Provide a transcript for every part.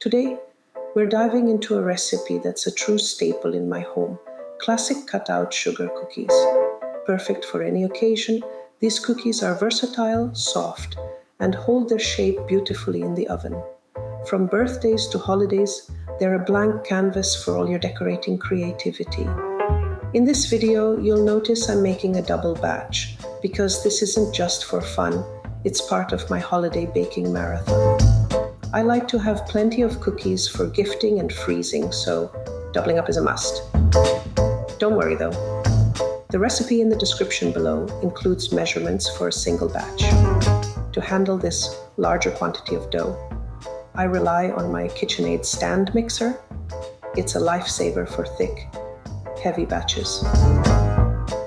Today, we're diving into a recipe that's a true staple in my home, classic cutout sugar cookies. Perfect for any occasion, these cookies are versatile, soft, and hold their shape beautifully in the oven. From birthdays to holidays, they're a blank canvas for all your decorating creativity. In this video, you'll notice I'm making a double batch, because this isn't just for fun, it's part of my holiday baking marathon. I like to have plenty of cookies for gifting and freezing, so doubling up is a must. Don't worry though. The recipe in the description below includes measurements for a single batch. To handle this larger quantity of dough, I rely on my KitchenAid stand mixer. It's a lifesaver for thick, heavy batches.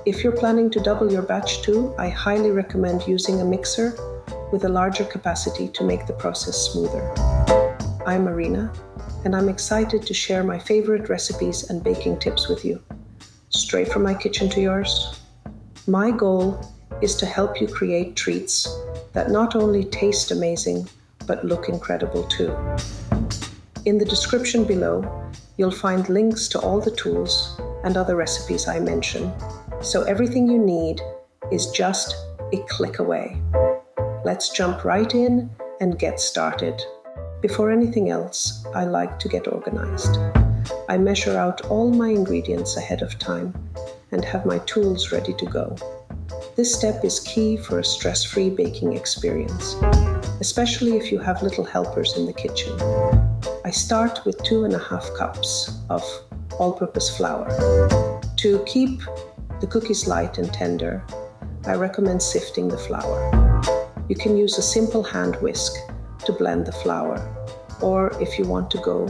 If you're planning to double your batch too, I highly recommend using a mixer with a larger capacity to make the process smoother. I'm Arina, and I'm excited to share my favorite recipes and baking tips with you. Straight from my kitchen to yours. My goal is to help you create treats that not only taste amazing, but look incredible too. In the description below, you'll find links to all the tools and other recipes I mention, so everything you need is just a click away. Let's jump right in and get started. Before anything else, I like to get organized. I measure out all my ingredients ahead of time and have my tools ready to go. This step is key for a stress-free baking experience, especially if you have little helpers in the kitchen. I start with 2.5 cups of all-purpose flour. To keep the cookies light and tender, I recommend sifting the flour. You can use a simple hand whisk to blend the flour, or if you want to go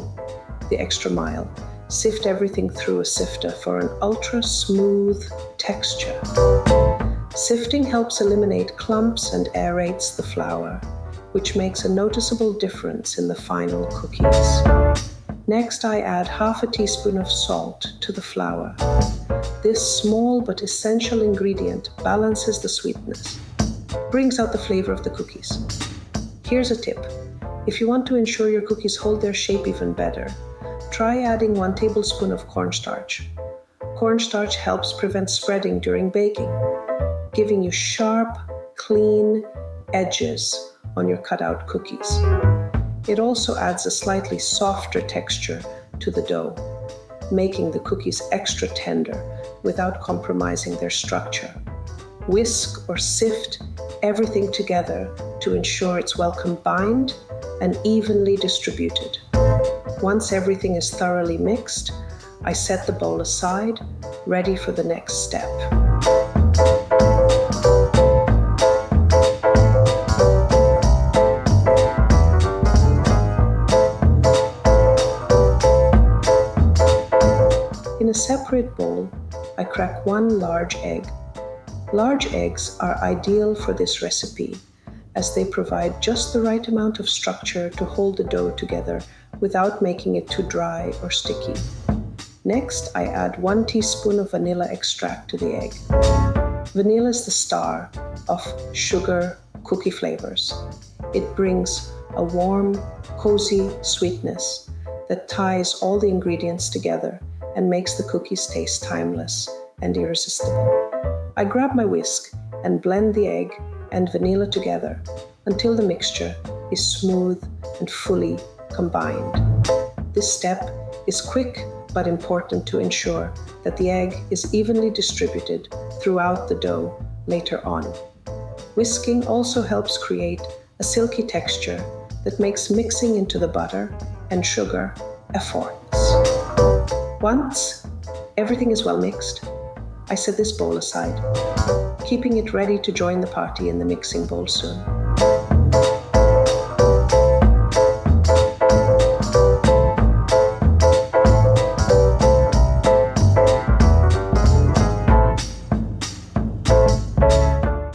the extra mile, sift everything through a sifter for an ultra smooth texture. Sifting helps eliminate clumps and aerates the flour, which makes a noticeable difference in the final cookies. Next, I add 1/2 teaspoon of salt to the flour. This small but essential ingredient balances the sweetness, brings out the flavor of the cookies. Here's a tip. If you want to ensure your cookies hold their shape even better, try adding 1 tablespoon of cornstarch. Cornstarch helps prevent spreading during baking, giving you sharp, clean edges on your cutout cookies. It also adds a slightly softer texture to the dough, making the cookies extra tender without compromising their structure. Whisk or sift everything together to ensure it's well combined and evenly distributed. Once everything is thoroughly mixed, I set the bowl aside, ready for the next step. In a separate bowl, I crack 1 large egg. Large eggs are ideal for this recipe, as they provide just the right amount of structure to hold the dough together without making it too dry or sticky. Next, I add 1 teaspoon of vanilla extract to the egg. Vanilla is the star of sugar cookie flavors. It brings a warm, cozy sweetness that ties all the ingredients together and makes the cookies taste timeless and irresistible. I grab my whisk and blend the egg and vanilla together until the mixture is smooth and fully combined. This step is quick but important to ensure that the egg is evenly distributed throughout the dough later on. Whisking also helps create a silky texture that makes mixing into the butter and sugar effortless. Once everything is well mixed, I set this bowl aside, keeping it ready to join the party in the mixing bowl soon.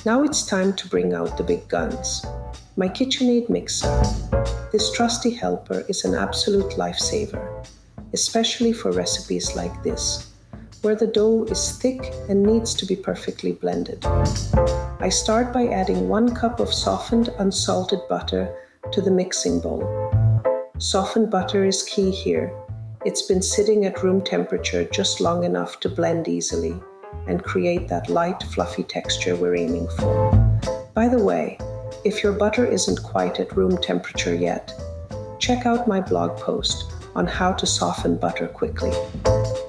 Now it's time to bring out the big guns. My KitchenAid mixer. This trusty helper is an absolute lifesaver, especially for recipes like this, where the dough is thick and needs to be perfectly blended. I start by adding 1 cup of softened unsalted butter to the mixing bowl. Softened butter is key here. It's been sitting at room temperature just long enough to blend easily and create that light, fluffy texture we're aiming for. By the way, if your butter isn't quite at room temperature yet, check out my blog post on how to soften butter quickly.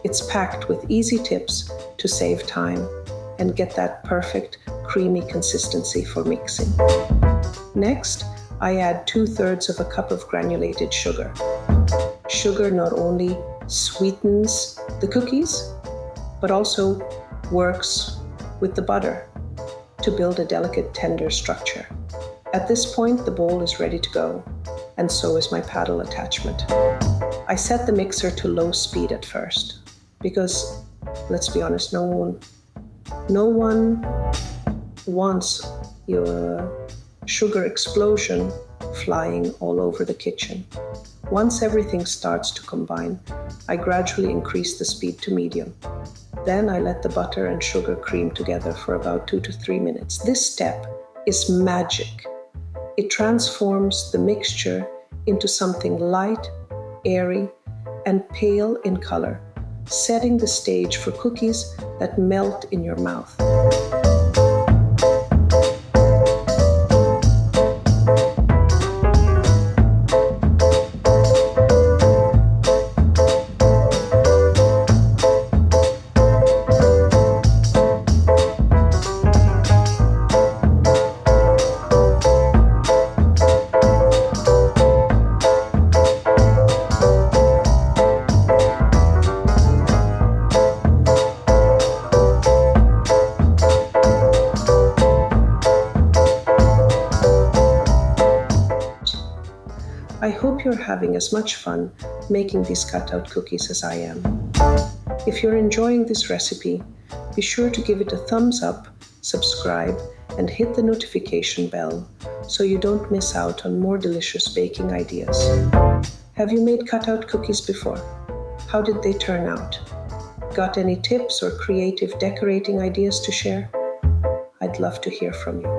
It's packed with easy tips to save time and get that perfect, creamy consistency for mixing. Next, I add 2/3 of a cup of granulated sugar. Sugar not only sweetens the cookies, but also works with the butter to build a delicate, tender structure. At this point, the bowl is ready to go, and so is my paddle attachment. I set the mixer to low speed at first, because, let's be honest, no one wants your sugar explosion flying all over the kitchen. Once everything starts to combine, I gradually increase the speed to medium. Then I let the butter and sugar cream together for about 2 to 3 minutes. This step is magic. It transforms the mixture into something light, airy, and pale in color, setting the stage for cookies that melt in your mouth. I hope you're having as much fun making these cutout cookies as I am. If you're enjoying this recipe, be sure to give it a thumbs up, subscribe, and hit the notification bell so you don't miss out on more delicious baking ideas. Have you made cutout cookies before? How did they turn out? Got any tips or creative decorating ideas to share? I'd love to hear from you.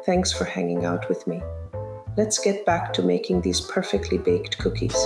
Thanks for hanging out with me. Let's get back to making these perfectly baked cookies.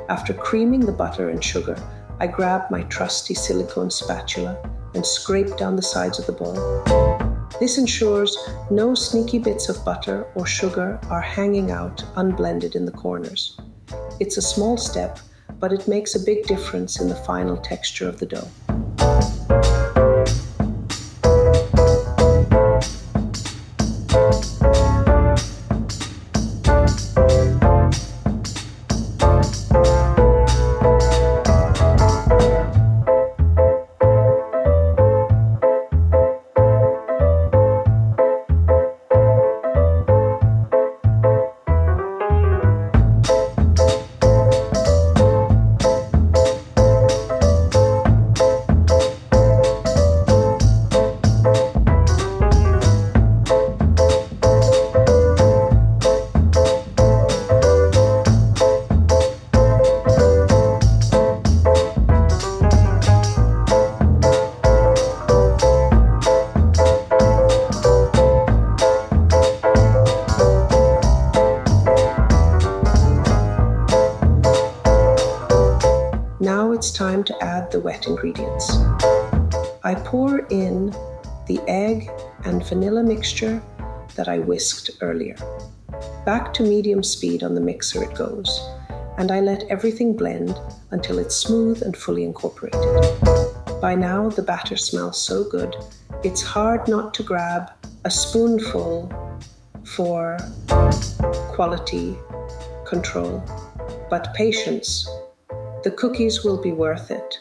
After creaming the butter and sugar, I grab my trusty silicone spatula and scrape down the sides of the bowl. This ensures no sneaky bits of butter or sugar are hanging out unblended in the corners. It's a small step, but it makes a big difference in the final texture of the dough. Now it's time to add the wet ingredients. I pour in the egg and vanilla mixture that I whisked earlier. Back to medium speed on the mixer it goes, and I let everything blend until it's smooth and fully incorporated. By now the batter smells so good, it's hard not to grab a spoonful for quality control. But patience, the cookies will be worth it.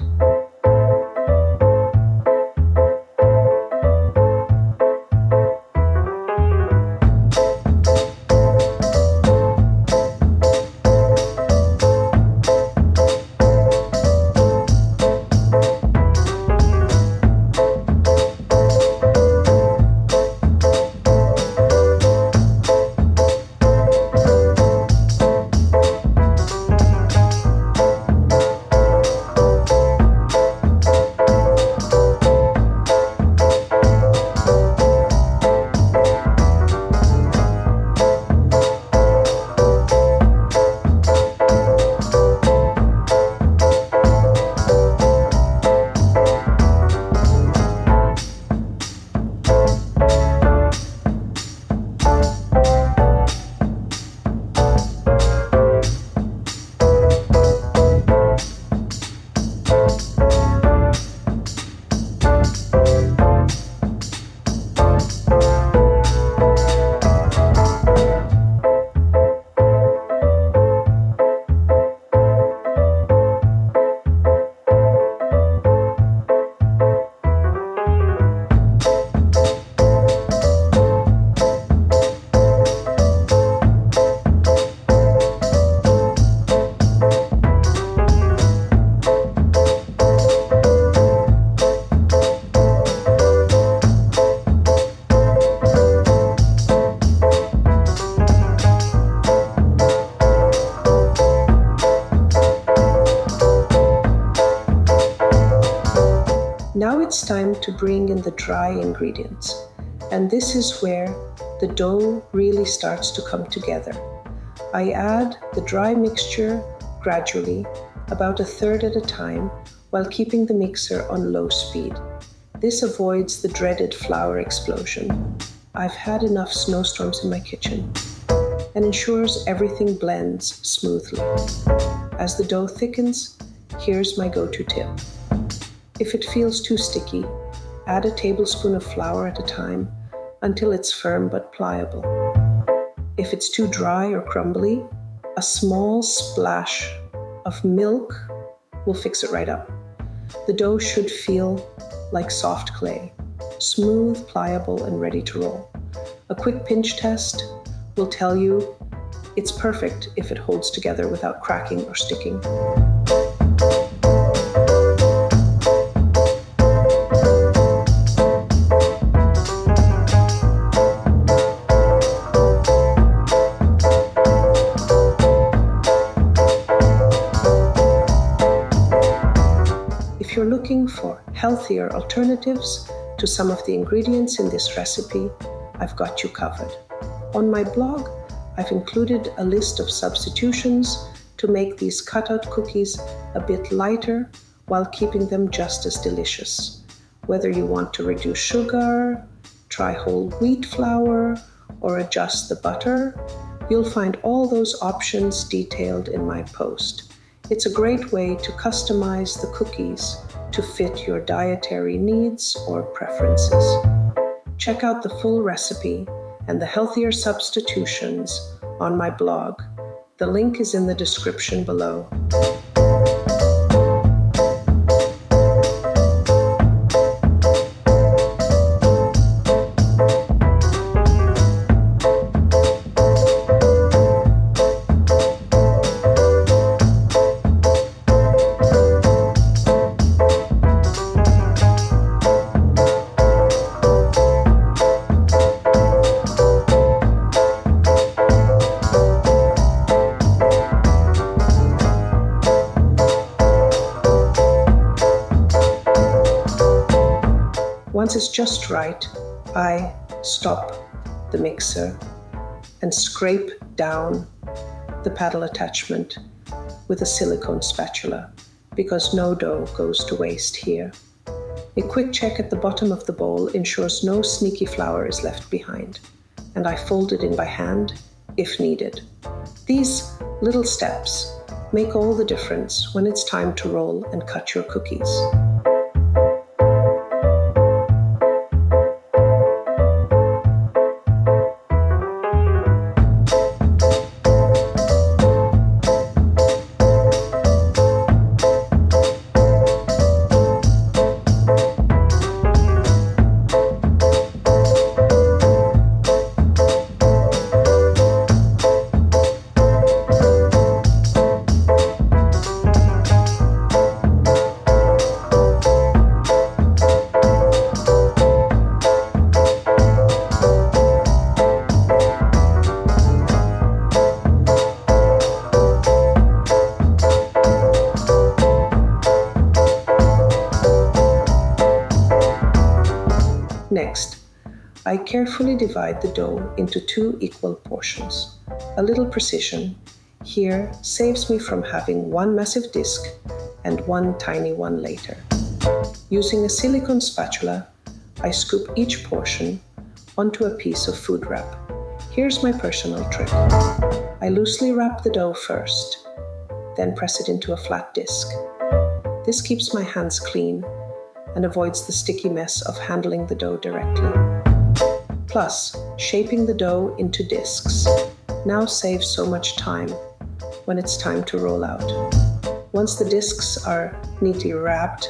Now it's time to bring in the dry ingredients, and this is where the dough really starts to come together. I add the dry mixture gradually, about a third at a time, while keeping the mixer on low speed. This avoids the dreaded flour explosion. I've had enough snowstorms in my kitchen, and ensures everything blends smoothly. As the dough thickens, here's my go-to tip. If it feels too sticky, add a tablespoon of flour at a time until it's firm but pliable. If it's too dry or crumbly, a small splash of milk will fix it right up. The dough should feel like soft clay, smooth, pliable, and ready to roll. A quick pinch test will tell you it's perfect if it holds together without cracking or sticking. If you're looking for healthier alternatives to some of the ingredients in this recipe, I've got you covered. On my blog, I've included a list of substitutions to make these cutout cookies a bit lighter while keeping them just as delicious. Whether you want to reduce sugar, try whole wheat flour, or adjust the butter, you'll find all those options detailed in my post. It's a great way to customize the cookies to fit your dietary needs or preferences. Check out the full recipe and the healthier substitutions on my blog. The link is in the description below. Once it's just right, I stop the mixer and scrape down the paddle attachment with a silicone spatula, because no dough goes to waste here. A quick check at the bottom of the bowl ensures no sneaky flour is left behind, and I fold it in by hand if needed. These little steps make all the difference when it's time to roll and cut your cookies. Next, I carefully divide the dough into 2 equal portions. A little precision here saves me from having one massive disc and one tiny one later. Using a silicone spatula, I scoop each portion onto a piece of food wrap. Here's my personal trick. I loosely wrap the dough first, then press it into a flat disc. This keeps my hands clean and avoids the sticky mess of handling the dough directly. Plus, shaping the dough into discs now saves so much time when it's time to roll out. Once the discs are neatly wrapped,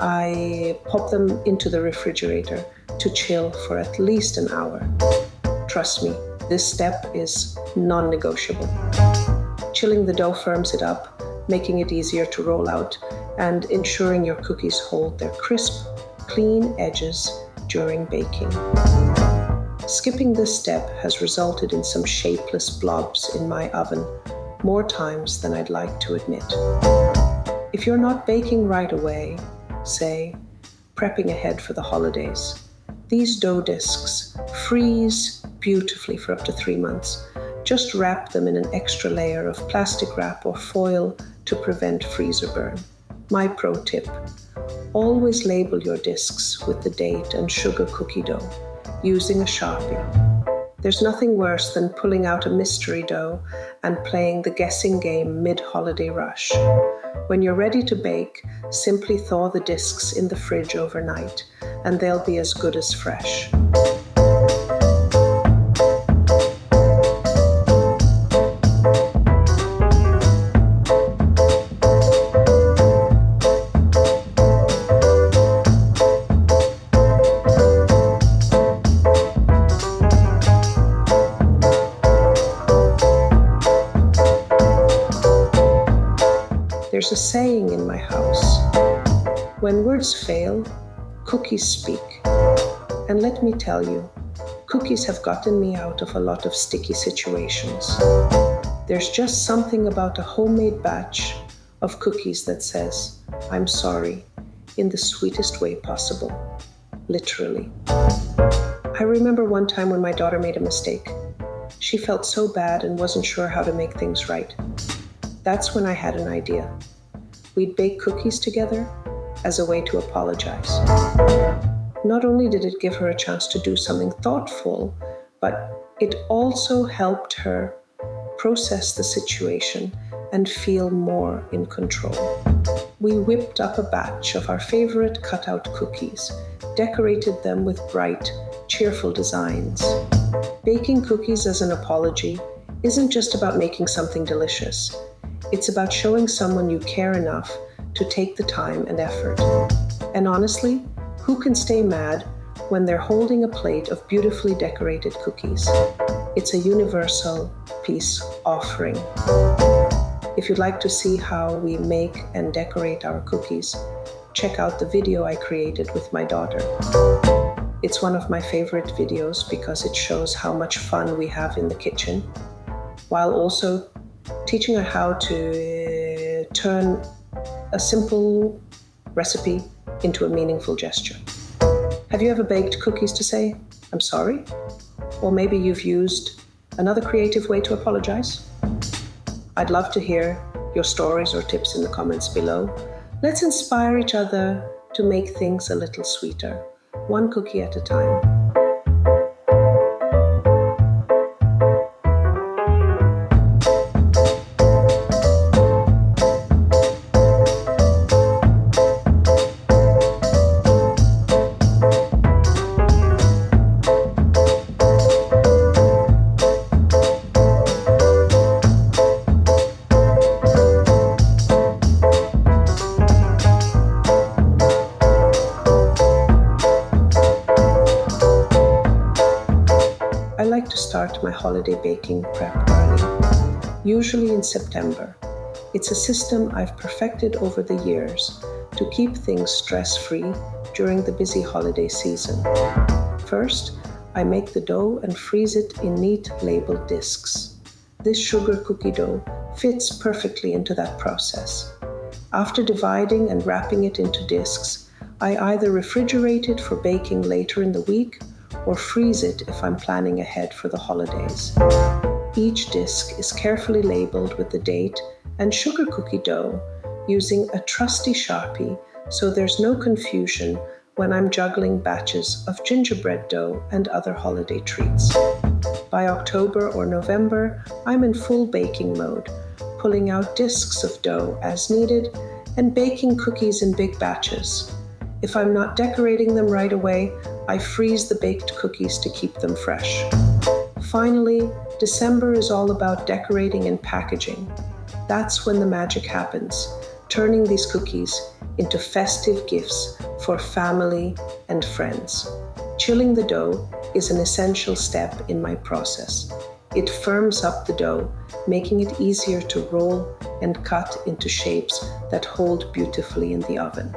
I pop them into the refrigerator to chill for at least an hour. Trust me, this step is non-negotiable. Chilling the dough firms it up, making it easier to roll out, and ensuring your cookies hold their crisp, clean edges during baking. Skipping this step has resulted in some shapeless blobs in my oven more times than I'd like to admit. If you're not baking right away, say, prepping ahead for the holidays, these dough discs freeze beautifully for up to 3 months. Just wrap them in an extra layer of plastic wrap or foil to prevent freezer burn. My pro tip: always label your discs with the date and sugar cookie dough using a Sharpie. There's nothing worse than pulling out a mystery dough and playing the guessing game mid-holiday rush. When you're ready to bake, simply thaw the discs in the fridge overnight, and they'll be as good as fresh. There's a saying in my house: when words fail, cookies speak. And let me tell you, cookies have gotten me out of a lot of sticky situations. There's just something about a homemade batch of cookies that says, "I'm sorry," in the sweetest way possible. Literally. I remember one time when my daughter made a mistake. She felt so bad and wasn't sure how to make things right. That's when I had an idea. We'd bake cookies together as a way to apologize. Not only did it give her a chance to do something thoughtful, but it also helped her process the situation and feel more in control. We whipped up a batch of our favorite cutout cookies, decorated them with bright, cheerful designs. Baking cookies as an apology isn't just about making something delicious. It's about showing someone you care enough to take the time and effort. And honestly, who can stay mad when they're holding a plate of beautifully decorated cookies? It's a universal peace offering. If you'd like to see how we make and decorate our cookies, check out the video I created with my daughter. It's one of my favorite videos because it shows how much fun we have in the kitchen, while also teaching her how to turn a simple recipe into a meaningful gesture. Have you ever baked cookies to say, "I'm sorry"? Or maybe you've used another creative way to apologize? I'd love to hear your stories or tips in the comments below. Let's inspire each other to make things a little sweeter, one cookie at a time. I like to start my holiday baking prep early, usually in September. It's a system I've perfected over the years to keep things stress-free during the busy holiday season. First, I make the dough and freeze it in neat labeled discs. This sugar cookie dough fits perfectly into that process. After dividing and wrapping it into discs, I either refrigerate it for baking later in the week or freeze it if I'm planning ahead for the holidays. Each disc is carefully labeled with the date and sugar cookie dough using a trusty Sharpie so there's no confusion when I'm juggling batches of gingerbread dough and other holiday treats. By October or November, I'm in full baking mode, pulling out discs of dough as needed and baking cookies in big batches. If I'm not decorating them right away, I freeze the baked cookies to keep them fresh. Finally, December is all about decorating and packaging. That's when the magic happens, turning these cookies into festive gifts for family and friends. Chilling the dough is an essential step in my process. It firms up the dough, making it easier to roll and cut into shapes that hold beautifully in the oven.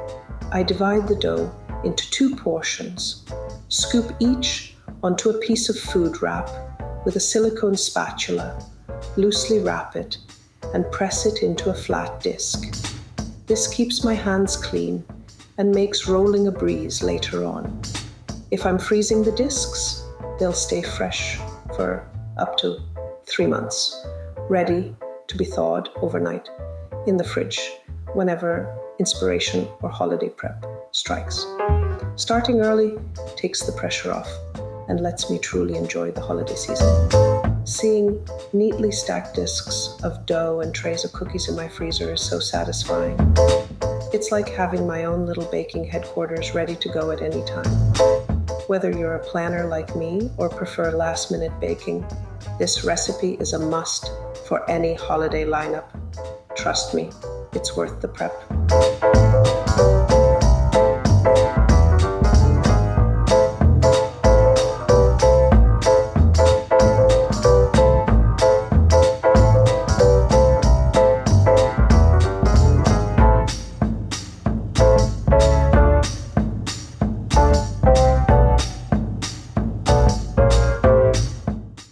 I divide the dough into 2 portions. Scoop each onto a piece of food wrap with a silicone spatula, loosely wrap it, and press it into a flat disc. This keeps my hands clean and makes rolling a breeze later on. If I'm freezing the discs, they'll stay fresh for up to 3 months, ready to be thawed overnight in the fridge whenever inspiration or holiday prep strikes. Starting early takes the pressure off and lets me truly enjoy the holiday season. Seeing neatly stacked discs of dough and trays of cookies in my freezer is so satisfying. It's like having my own little baking headquarters ready to go at any time. Whether you're a planner like me or prefer last-minute baking, this recipe is a must for any holiday lineup. Trust me, it's worth the prep.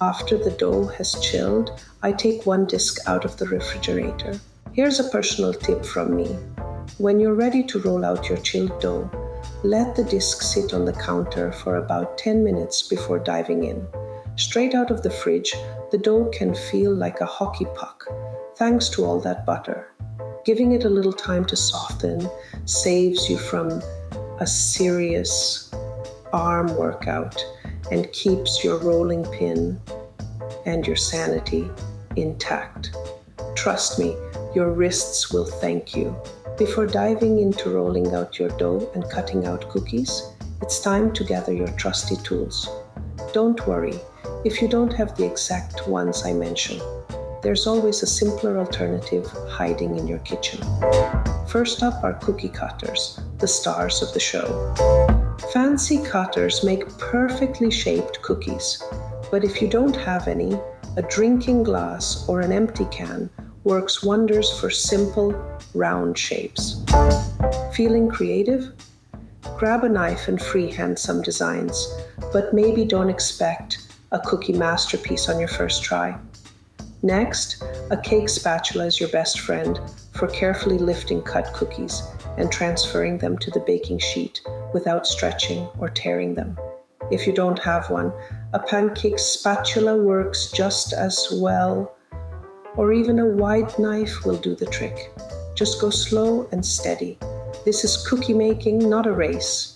After the dough has chilled, I take 1 disc out of the refrigerator. Here's a personal tip from me. When you're ready to roll out your chilled dough, let the disc sit on the counter for about 10 minutes before diving in. Straight out of the fridge, the dough can feel like a hockey puck, thanks to all that butter. Giving it a little time to soften saves you from a serious arm workout and keeps your rolling pin and your sanity intact. Trust me, your wrists will thank you. Before diving into rolling out your dough and cutting out cookies, it's time to gather your trusty tools. Don't worry if you don't have the exact ones I mention. There's always a simpler alternative hiding in your kitchen. First up are cookie cutters, the stars of the show. Fancy cutters make perfectly shaped cookies, but if you don't have any, a drinking glass or an empty can works wonders for simple, round shapes. Feeling creative? Grab a knife and freehand some designs, but maybe don't expect a cookie masterpiece on your first try. Next, a cake spatula is your best friend for carefully lifting cut cookies and transferring them to the baking sheet without stretching or tearing them. If you don't have one, a pancake spatula works just as well, or even a wide knife will do the trick. Just go slow and steady. This is cookie making, not a race.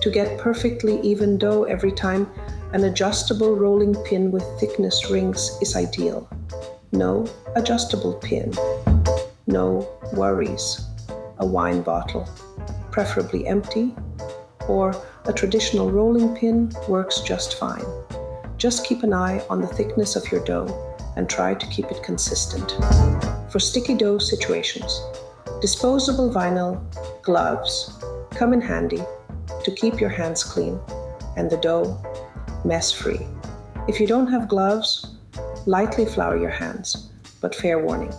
To get perfectly even dough every time, an adjustable rolling pin with thickness rings is ideal. No adjustable pin. No worries. A wine bottle, preferably empty, or a traditional rolling pin works just fine. Just keep an eye on the thickness of your dough and try to keep it consistent. For sticky dough situations, disposable vinyl gloves come in handy to keep your hands clean and the dough mess-free. If you don't have gloves, lightly flour your hands, but fair warning.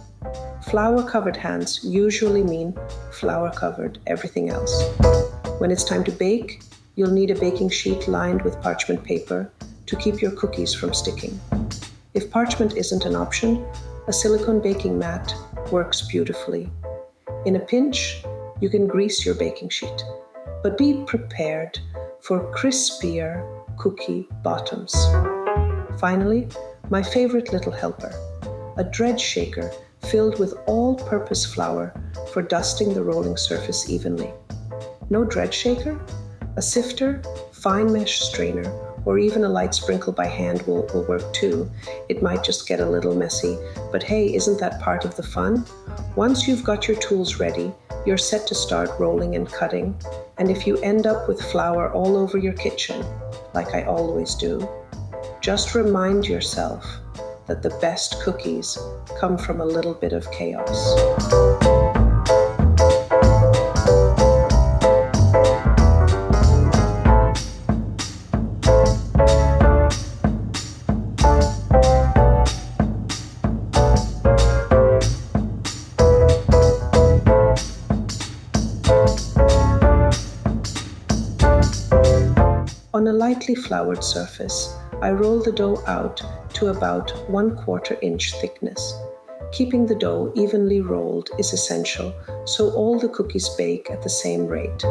Flour-covered hands usually mean flour-covered everything else. When it's time to bake, you'll need a baking sheet lined with parchment paper to keep your cookies from sticking. If parchment isn't an option, a silicone baking mat works beautifully. In a pinch, you can grease your baking sheet, but be prepared for crispier cookie bottoms. Finally, my favorite little helper, a dredge shaker filled with all-purpose flour for dusting the rolling surface evenly. No dredge shaker? A sifter, fine mesh strainer, or even a light sprinkle by hand will work too. It might just get a little messy, but hey, isn't that part of the fun? Once you've got your tools ready, you're set to start rolling and cutting, and if you end up with flour all over your kitchen, like I always do, just remind yourself that the best cookies come from a little bit of chaos. On a lightly floured surface, I roll the dough out to about 1/4 inch thickness. Keeping the dough evenly rolled is essential so all the cookies bake at the same rate.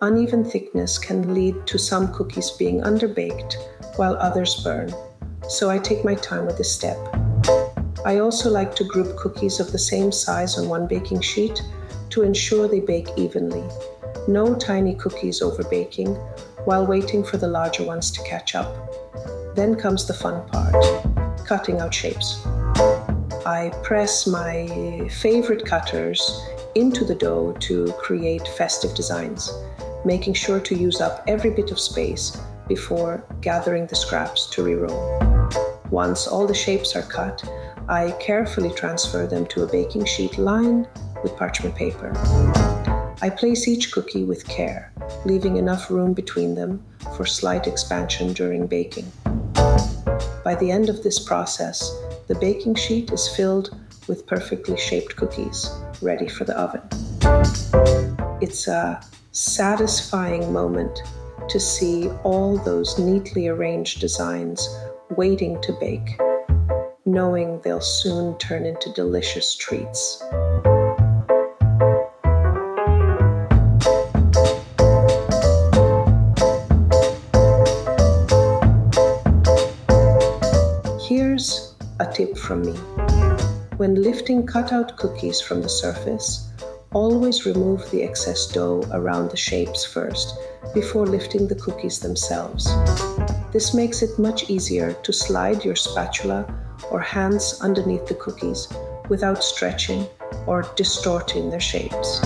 Uneven thickness can lead to some cookies being underbaked while others burn, so I take my time with this step. I also like to group cookies of the same size on one baking sheet to ensure they bake evenly. No tiny cookies over baking while waiting for the larger ones to catch up. Then comes the fun part, cutting out shapes. I press my favorite cutters into the dough to create festive designs, making sure to use up every bit of space before gathering the scraps to re-roll. Once all the shapes are cut, I carefully transfer them to a baking sheet lined with parchment paper. I place each cookie with care, leaving enough room between them for slight expansion during baking. By the end of this process, the baking sheet is filled with perfectly shaped cookies, ready for the oven. It's a satisfying moment to see all those neatly arranged designs waiting to bake, knowing they'll soon turn into delicious treats. Here's a tip from me. When lifting cut-out cookies from the surface, always remove the excess dough around the shapes first before lifting the cookies themselves. This makes it much easier to slide your spatula or hands underneath the cookies without stretching or distorting their shapes.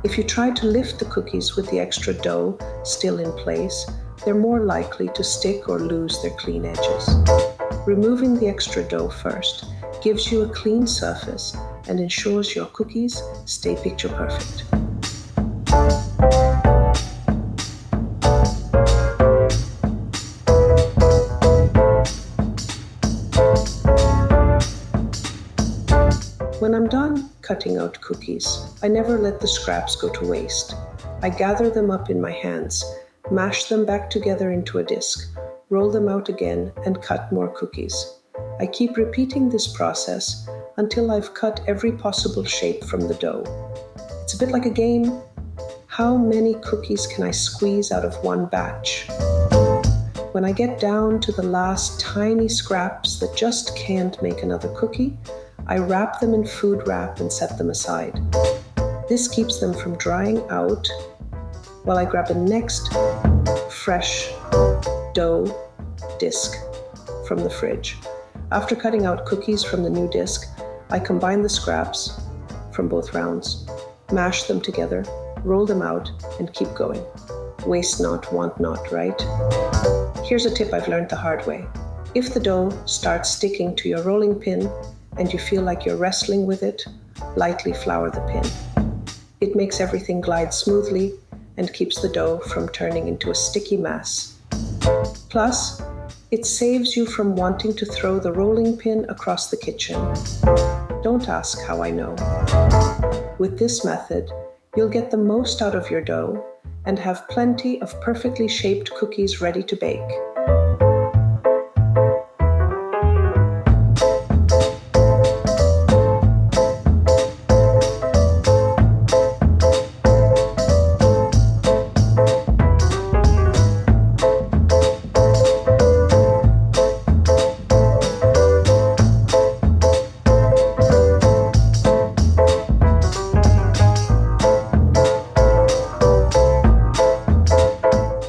If you try to lift the cookies with the extra dough still in place, they're more likely to stick or lose their clean edges. Removing the extra dough first gives you a clean surface and ensures your cookies stay picture perfect. When I'm done cutting out cookies, I never let the scraps go to waste. I gather them up in my hands, mash them back together into a disc, roll them out again, and cut more cookies. I keep repeating this process until I've cut every possible shape from the dough. It's a bit like a game. How many cookies can I squeeze out of one batch? When I get down to the last tiny scraps that just can't make another cookie, I wrap them in food wrap and set them aside. This keeps them from drying out while I grab the next fresh dough disc from the fridge. After cutting out cookies from the new disc, I combine the scraps from both rounds, mash them together, roll them out, and keep going. Waste not, want not, right? Here's a tip I've learned the hard way. If the dough starts sticking to your rolling pin and you feel like you're wrestling with it, lightly flour the pin. It makes everything glide smoothly and keeps the dough from turning into a sticky mass. Plus, it saves you from wanting to throw the rolling pin across the kitchen. Don't ask how I know. With this method, you'll get the most out of your dough and have plenty of perfectly shaped cookies ready to bake.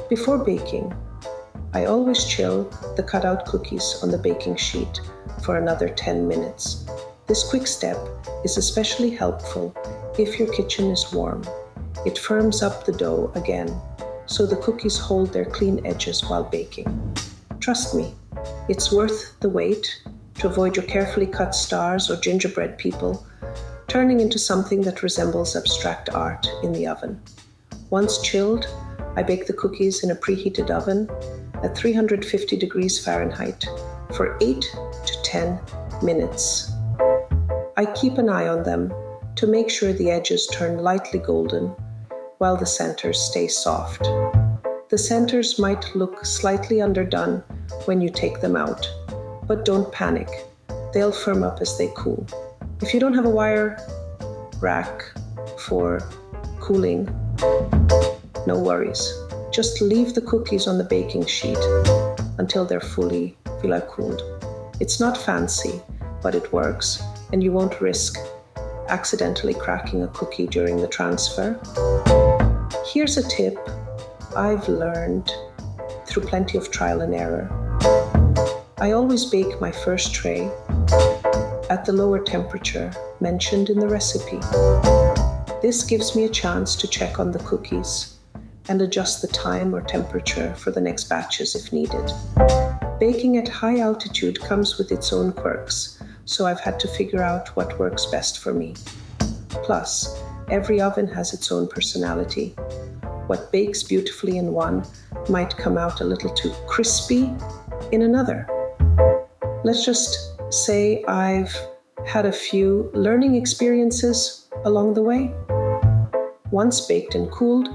Before baking, I always chill the cutout cookies on the baking sheet for another 10 minutes. This quick step is especially helpful if your kitchen is warm. It firms up the dough again, so the cookies hold their clean edges while baking. Trust me, it's worth the wait to avoid your carefully cut stars or gingerbread people turning into something that resembles abstract art in the oven. Once chilled, I bake the cookies in a preheated oven at 350 degrees Fahrenheit for 8 to 10 minutes. I keep an eye on them to make sure the edges turn lightly golden while the centers stay soft. The centers might look slightly underdone when you take them out, but don't panic. They'll firm up as they cool. If you don't have a wire rack for cooling, no worries. Just leave the cookies on the baking sheet until they're fully cooled. It's not fancy, but it works, and you won't risk accidentally cracking a cookie during the transfer. Here's a tip I've learned through plenty of trial and error. I always bake my first tray at the lower temperature mentioned in the recipe. This gives me a chance to check on the cookies and adjust the time or temperature for the next batches if needed. Baking at high altitude comes with its own quirks, so I've had to figure out what works best for me. Plus, every oven has its own personality. What bakes beautifully in one might come out a little too crispy in another. Let's just say I've had a few learning experiences along the way. Once baked and cooled,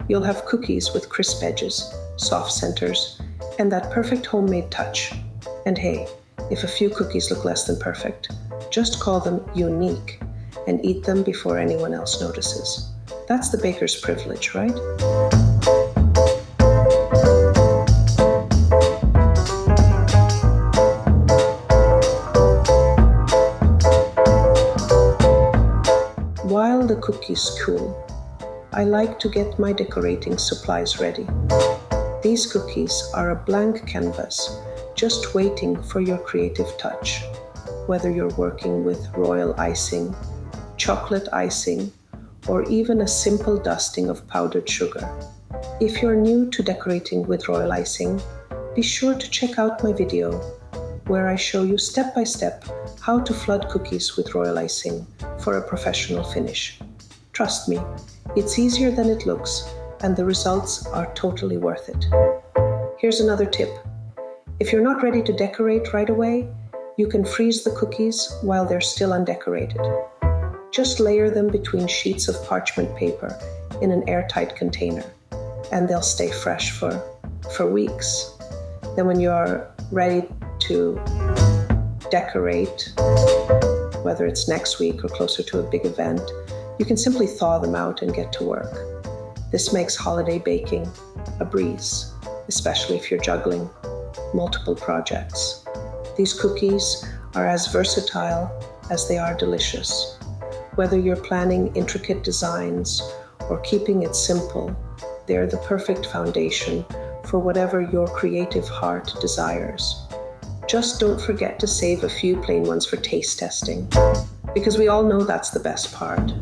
you'll have cookies with crisp edges, soft centers, and that perfect homemade touch. And hey, if a few cookies look less than perfect, just call them unique and eat them before anyone else notices. That's the baker's privilege, right? While the cookies cool, I like to get my decorating supplies ready. These cookies are a blank canvas, just waiting for your creative touch, whether you're working with royal icing, chocolate icing, or even a simple dusting of powdered sugar. If you're new to decorating with royal icing, be sure to check out my video where I show you step by step how to flood cookies with royal icing for a professional finish. Trust me, it's easier than it looks, and the results are totally worth it. Here's another tip. If you're not ready to decorate right away, you can freeze the cookies while they're still undecorated. Just layer them between sheets of parchment paper in an airtight container, and they'll stay fresh for weeks. Then when you're ready to decorate, whether it's next week or closer to a big event, you can simply thaw them out and get to work. This makes holiday baking a breeze, especially if you're juggling multiple projects. These cookies are as versatile as they are delicious. Whether you're planning intricate designs or keeping it simple, they're the perfect foundation for whatever your creative heart desires. Just don't forget to save a few plain ones for taste testing, because we all know that's the best part.